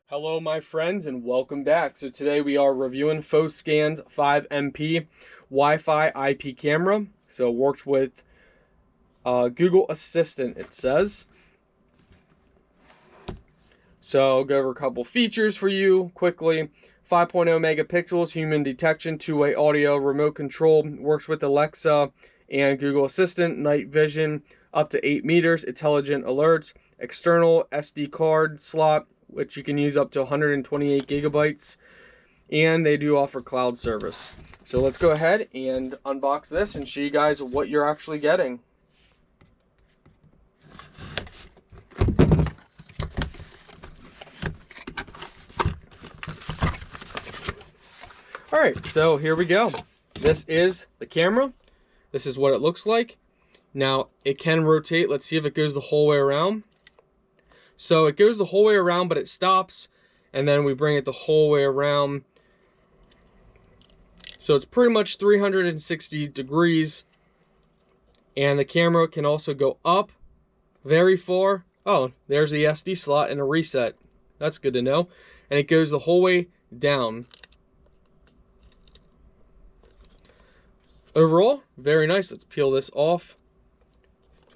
Hello my friends and welcome back. So today we are reviewing foscam's 5MP Wi-Fi IP camera. So it works with Google Assistant, it says. So I'll go over a couple features for you quickly. 5.0 megapixels, human detection, two-way audio, remote control, works with Alexa and Google Assistant, night vision, up to 8 meters, intelligent alerts, external SD card slot, which you can use up to 128 gigabytes, and they do offer cloud service. So let's go ahead and unbox this and show you guys what you're actually getting. Alright, so here we go. This is the camera. This is what it looks like. Now, it can rotate. Let's see if it goes the whole way around. So it goes the whole way around, but it stops, and then we bring it the whole way around. So it's pretty much 360 degrees, and the camera can also go up very far. Oh, there's the SD slot and a reset. That's good to know. And it goes the whole way down. Overall, very nice. Let's peel this off.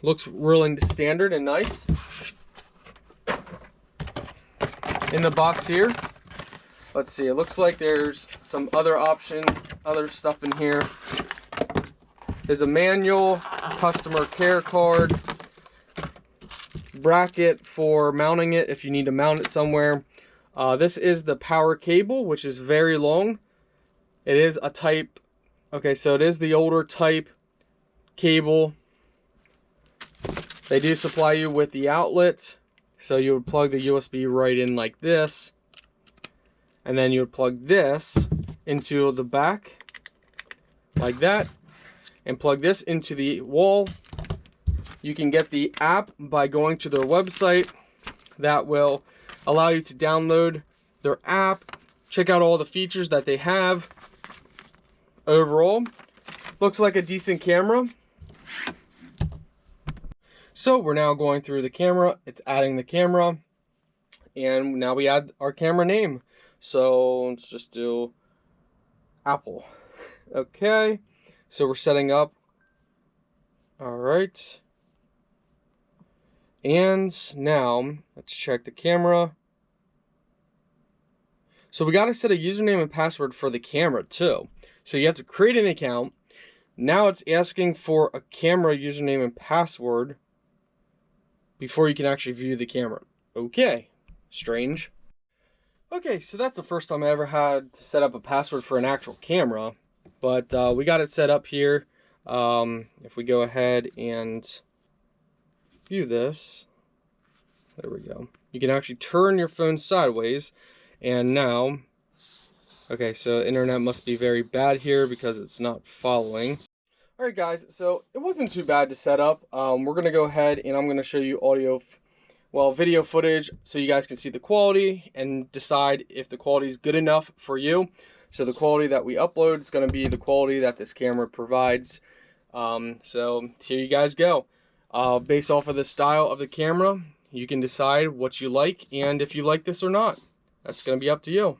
Looks really standard and nice. In the box here, let's see, it looks like there's some other stuff in here. There's a manual, customer care card, bracket for mounting it if you need to mount it somewhere. This is the power cable, which is very long. It is a type, okay, so it is the older type cable. They do supply you with the outlet. So you would plug the USB right in like this, and then you would plug this into the back like that, and plug this into the wall. You can get the app by going to their website. That will allow you to download their app, check out all the features that they have. Overall, looks like a decent camera. So we're now going through the camera. It's adding the camera, and now we add our camera name. So let's just do Apple. Okay, so we're setting up. All right, and now let's check the camera. So we got to set a username and password for the camera too. So you have to create an account. Now it's asking for a camera username and password before you can actually view the camera. Okay, strange. Okay, so that's the first time I ever had to set up a password for an actual camera, but we got it set up here. If we go ahead and view this, there we go. You can actually turn your phone sideways, and now, okay, so internet must be very bad here because it's not following. Alright guys, so it wasn't too bad to set up. We're going to go ahead and I'm going to show you video footage so you guys can see the quality and decide if the quality is good enough for you. So the quality that we upload is going to be the quality that this camera provides. So here you guys go. Based off of the style of the camera, you can decide what you like and if you like this or not. That's going to be up to you.